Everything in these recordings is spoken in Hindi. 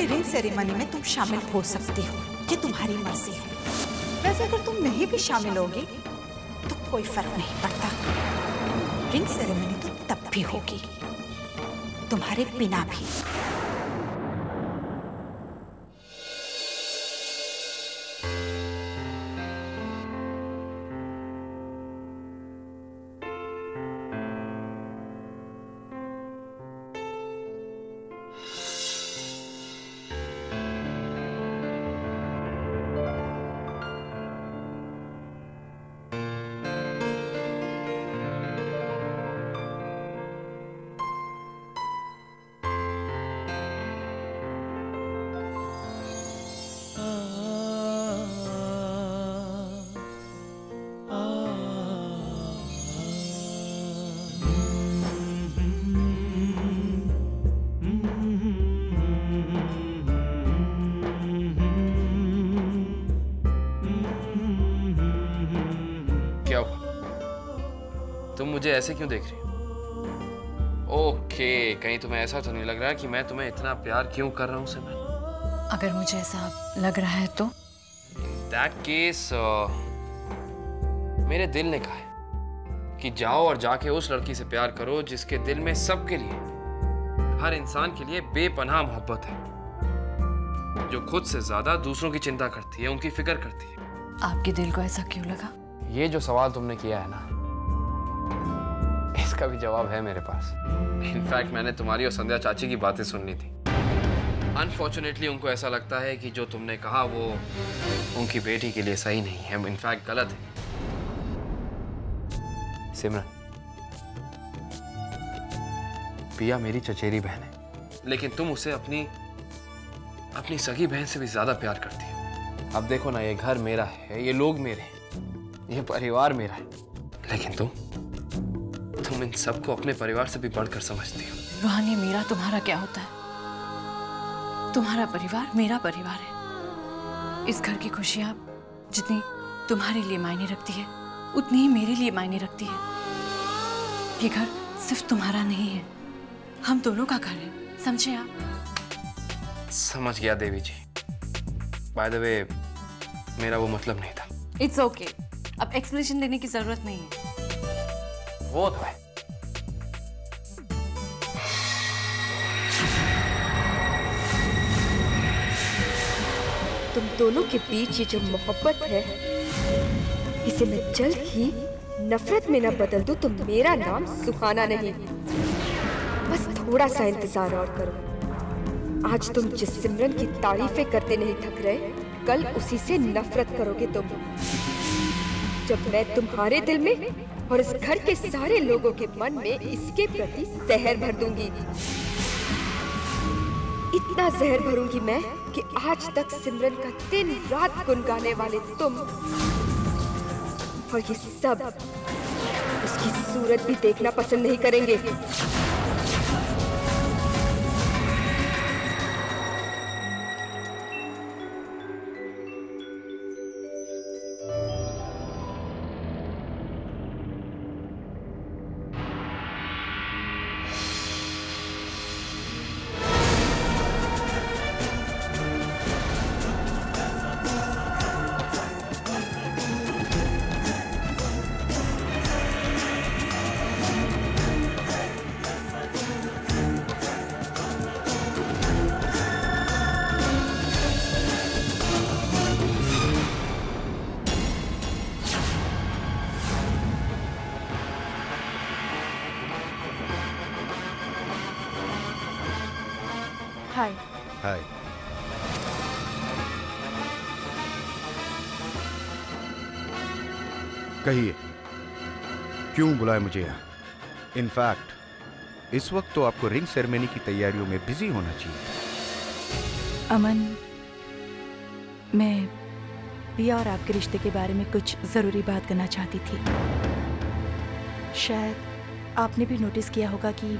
कि रिंग सेरेमनी में तुम शामिल हो सकती हो, ये तुम्हारी मर्जी है। वैसे अगर तुम नहीं भी शामिल होगी तो कोई फर्क नहीं पड़ता। रिंग सेरेमनी तो तब भी होगी, तुम्हारे बिना भी। तुम मुझे ऐसे क्यों देख रही हो? ओके, कहीं तुम्हें ऐसा तो नहीं लग रहा कि मैं तुम्हें इतना प्यार क्यों कर रहा हूँ सिमरन? अगर मुझे ऐसा लग रहा है तो? In that case, मेरे दिल ने कहा है कि जाओ और जाके उस लड़की से प्यार करो जिसके दिल में सबके लिए, हर इंसान के लिए बेपनाह मोहब्बत है, जो खुद से ज्यादा दूसरों की चिंता करती है, उनकी फिक्र करती है। आपके दिल को ऐसा क्यों लगा? ये जो सवाल तुमने किया है ना, इसका भी जवाब है मेरे पास। इनफैक्ट मैंने तुम्हारी और संध्या चाची की बातें सुननी थी। अनफॉर्चुनेटली उनको ऐसा लगता है कि जो तुमने कहा वो उनकी बेटी के लिए सही नहीं है, इनफैक्ट गलत है। सिमरन, पिया मेरी चचेरी बहन है, लेकिन तुम उसे अपनी सगी बहन से भी ज्यादा प्यार करती हो। अब देखो ना, ये घर मेरा है, ये लोग मेरे हैं, ये परिवार मेरा है, लेकिन तुम इन सबको अपने परिवार से भी बढ़कर समझती हो। रोहन, ये मेरा तुम्हारा क्या होता है? तुम्हारा परिवार मेरा परिवार है। इस घर की खुशियां जितनी तुम्हारे लिए मायने रखती है, उतनी ही मेरे लिए मायने रखती है। ये घर सिर्फ तुम्हारा नहीं है, हम दोनों का घर है, समझे आप? समझ गया देवी जी। बाय द वे, मेरा वो मतलब नहीं था। इट्स ओके, अब एक्सप्लेनेशन देने की जरूरत नहीं है। वो तो है। तुम दोनों के बीच ये जो मोहब्बत है, इसे मैं जल्द ही नफरत में न बदल दूं तो मेरा नाम सुहाना नहीं। बस थोड़ा सा इंतजार और करो। आज तुम जिस सिमरन की तारीफें करते नहीं थक रहे, कल उसी से नफरत करोगे तुम। जब मैं तुम्हारे दिल में और इस घर के सारे लोगों के मन में इसके प्रति जहर भर दूंगी। इतना जहर भरूंगी मैं कि आज तक सिमरन का दिन रात गुनगाने वाले तुम और ये सब उसकी सूरत भी देखना पसंद नहीं करेंगे। हाय। हाय। कहिए, क्यों बुलाया मुझे यहाँ? इनफैक्ट इस वक्त तो आपको रिंग सेरेमनी की तैयारियों में बिजी होना चाहिए। अमन, मैं पिया और आपके रिश्ते के बारे में कुछ जरूरी बात करना चाहती थी। शायद आपने भी नोटिस किया होगा कि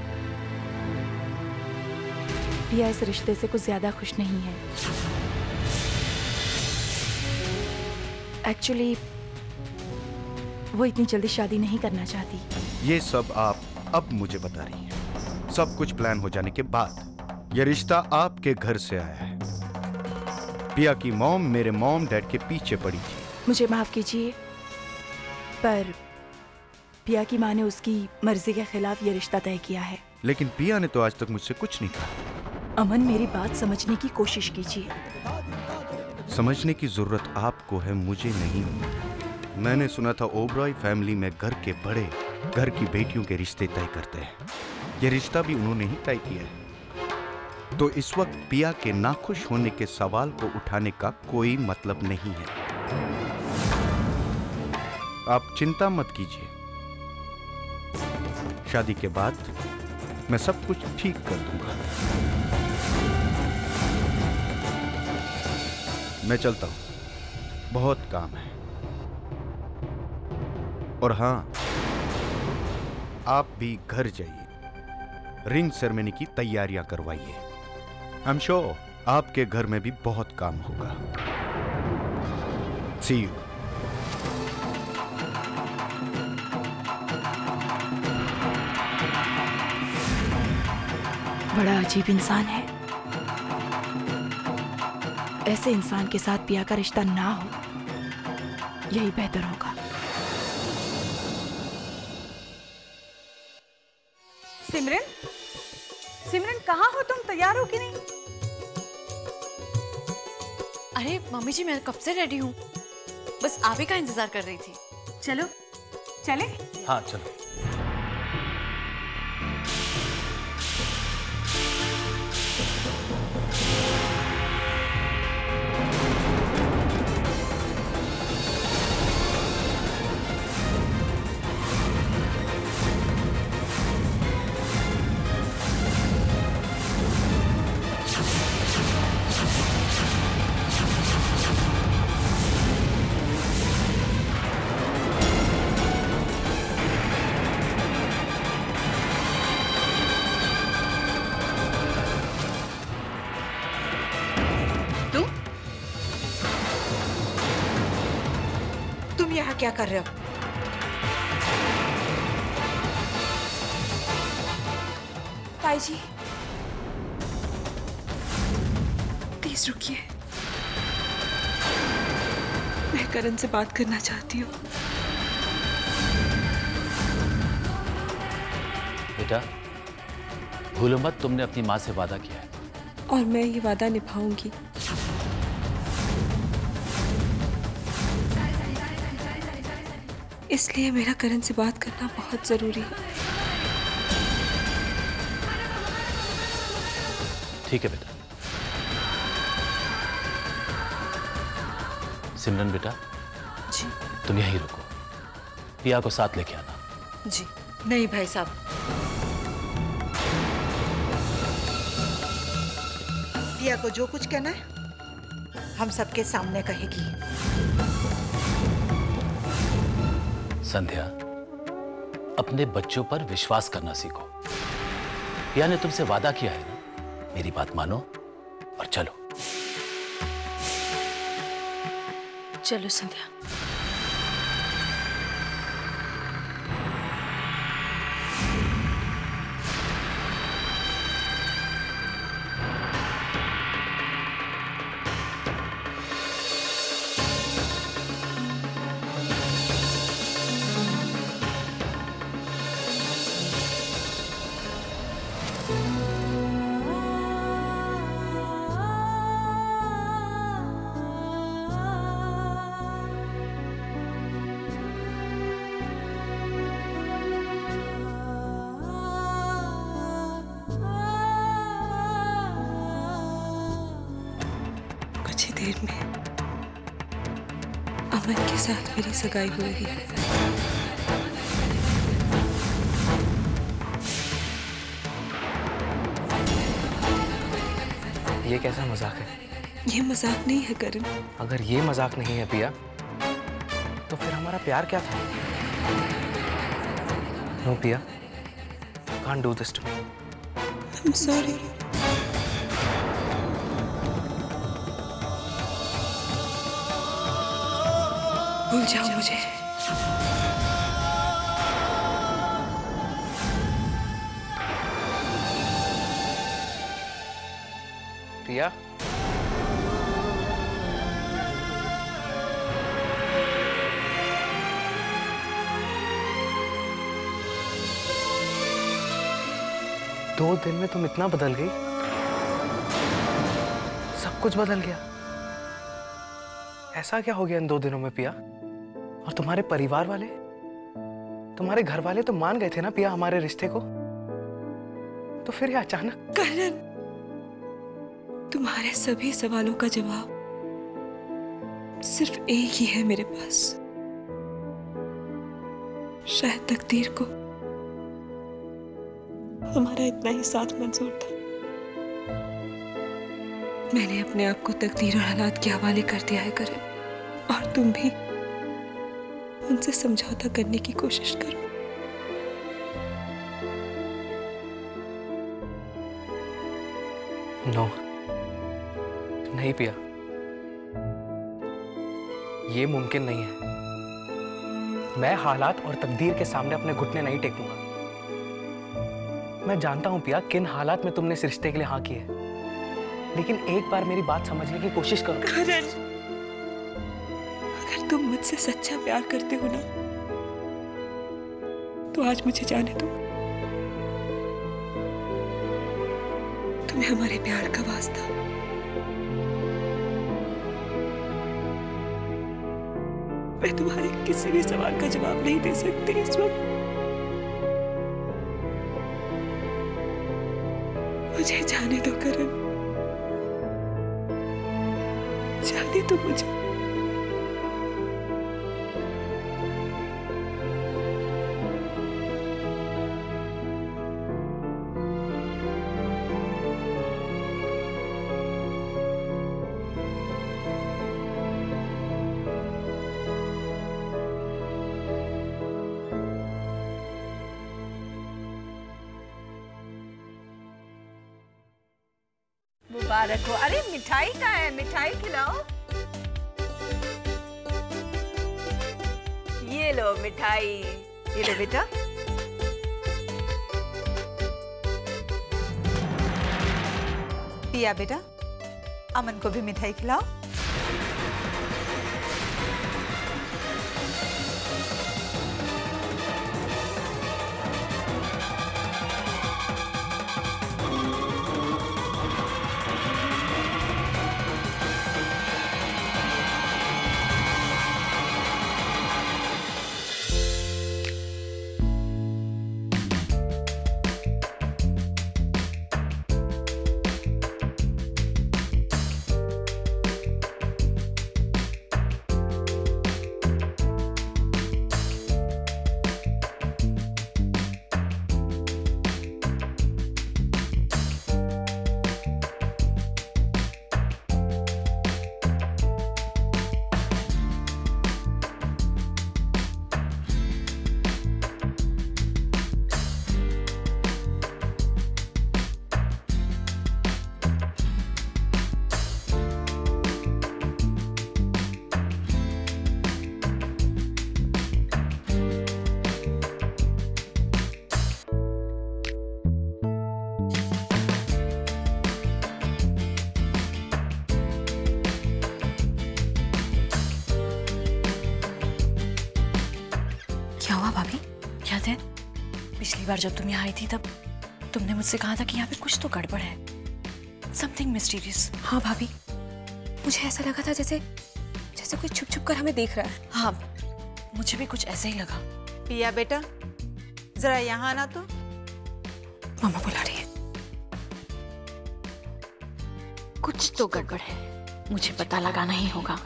पिया इस रिश्ते से कुछ ज्यादा खुश नहीं है। एक्चुअली वो इतनी जल्दी शादी नहीं करना चाहती। ये सब आप अब मुझे बता रही हैं, सब कुछ प्लान हो जाने के बाद। यह रिश्ता आपके घर से आया है। पिया की मॉम मेरे मॉम डैड के पीछे पड़ी थी। मुझे माफ कीजिए, पर पिया की माँ ने उसकी मर्जी के खिलाफ यह रिश्ता तय किया है। लेकिन पिया ने तो आज तक मुझसे कुछ नहीं कहा। अमन, मेरी बात समझने की कोशिश कीजिए। समझने की जरूरत आपको है, मुझे नहीं। मैंने सुना था ओबरॉय फैमिली में घर के बड़े घर की बेटियों के रिश्ते तय करते हैं। यह रिश्ता भी उन्होंने ही तय किया है। तो इस वक्त पिया के नाखुश होने के सवाल को उठाने का कोई मतलब नहीं है। आप चिंता मत कीजिए, शादी के बाद मैं सब कुछ ठीक कर दूंगा। मैं चलता हूं, बहुत काम है। और हां, आप भी घर जाइए, रिंग सेरेमनी की तैयारियां करवाइए। आई एम श्योर आपके घर में भी बहुत काम होगा। सी यू। बड़ा अजीब इंसान है। ऐसे इंसान के साथ पिया का रिश्ता ना हो, यही बेहतर होगा। सिमरन, सिमरन कहाँ हो तुम? तैयार हो कि नहीं? अरे मम्मी जी, मैं कब से रेडी हूँ, बस आप ही का इंतजार कर रही थी। चलो चले। हाँ चलो। तुम यहाँ क्या कर रहे हो? ताई जी, प्लीज रुकिए, मैं करण से बात करना चाहती हूँ। बेटा, भूलो मत, तुमने अपनी माँ से वादा किया है। और मैं ये वादा निभाऊंगी। इसलिए मेरा करण से बात करना बहुत जरूरी है। ठीक है बेटा। सिमरन बेटा, जी। तुम यहीं रुको, पिया को साथ लेके आना। जी। नहीं भाई साहब, पिया को जो कुछ कहना है हम सबके सामने कहेगी। संध्या, अपने बच्चों पर विश्वास करना सीखो। पिया ने तुमसे वादा किया है ना, मेरी बात मानो और चलो। चलो संध्या। देर में अमन के साथ मेरी सगाई हो रही है। ये कैसा मजाक है? ये मजाक नहीं है करण। अगर ये मजाक नहीं है पिया, तो फिर हमारा प्यार क्या था? नो पिया, can't do this to me. I'm sorry. भूल जाओ मुझे। पिया। दो दिन में तुम इतना बदल गई, सब कुछ बदल गया। ऐसा क्या हो गया इन 2 दिनों में पिया? और तुम्हारे परिवार वाले, तुम्हारे घर वाले तो मान गए थे ना पिया हमारे रिश्ते को, तो फिर ये अचानक? करण, तुम्हारे सभी सवालों का जवाब सिर्फ एक ही है मेरे पास। शायद तकदीर को हमारा इतना ही साथ मंजूर था। मैंने अपने आप को तकदीर और हालात के हवाले कर दिया है करण, और तुम भी उनसे समझौता करने की कोशिश करो। नो, नहीं पिया, ये मुमकिन नहीं है। मैं हालात और तकदीर के सामने अपने घुटने नहीं टेकूंगा। मैं जानता हूं पिया किन हालात में तुमने इस रिश्ते के लिए हाँ की है, लेकिन एक बार मेरी बात समझने की कोशिश करो। करण, अगर तुम मुझसे सच्चा प्यार करते हो ना, तो आज मुझे जाने दो। तुम्हें हमारे प्यार का वास्ता। मैं तुम्हारे किसी भी सवाल का जवाब नहीं दे सकती इस वक्त। मुझे जाने दो करण, जाने दो मुझे। मुबारक हो। अरे मिठाई कहाँ है? मिठाई खिलाओ। ये लो मिठाई, ये लो बेटा। पिया बेटा, अमन को भी मिठाई खिलाओ। याद है पिछली बार जब तुम यहाँ आई थी तब तुमने मुझसे कहा था कि यहाँ पे कुछ तो गड़बड़ है, समथिंग मिस्टीरियस। हाँ भाभी, मुझे ऐसा लगा था जैसे जैसे कोई छुप छुप कर हमें देख रहा है। हाँ, मुझे भी कुछ ऐसे ही लगा। पिया बेटा, जरा यहाँ आना तो। मामा बुला रही है। कुछ तो गड़बड़ है, मुझे पता लगाना ही होगा।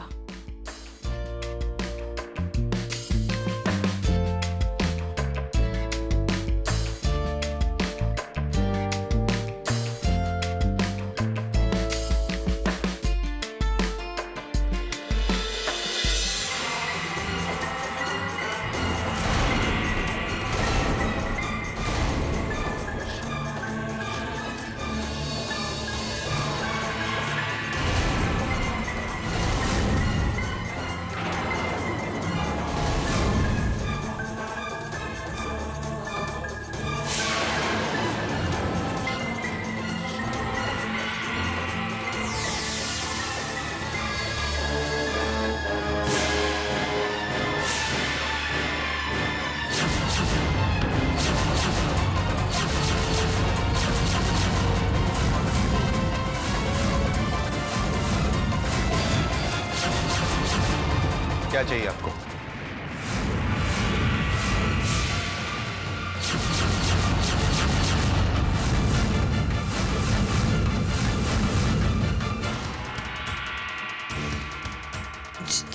चाहिए आपको?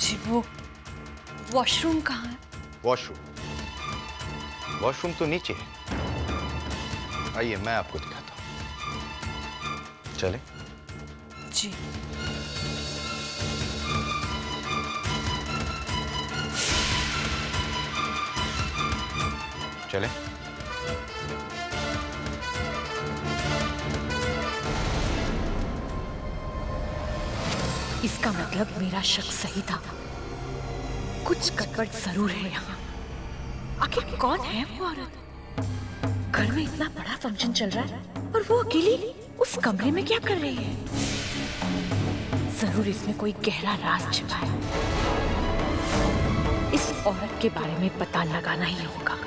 जी वो वॉशरूम कहाँ है? वॉशरूम तो नीचे है। आइए मैं आपको दिखाता हूँ। चले? जी। चले? इसका मतलब मेरा शक सही था। कुछ गड़बड़ जरूर है यहाँ। आखिर कौन है वो औरत? घर में इतना बड़ा फंक्शन चल रहा है और वो अकेली उस कमरे में क्या कर रही है? जरूर इसमें कोई गहरा राज छिपा है। इस औरत के बारे में पता लगाना ही होगा।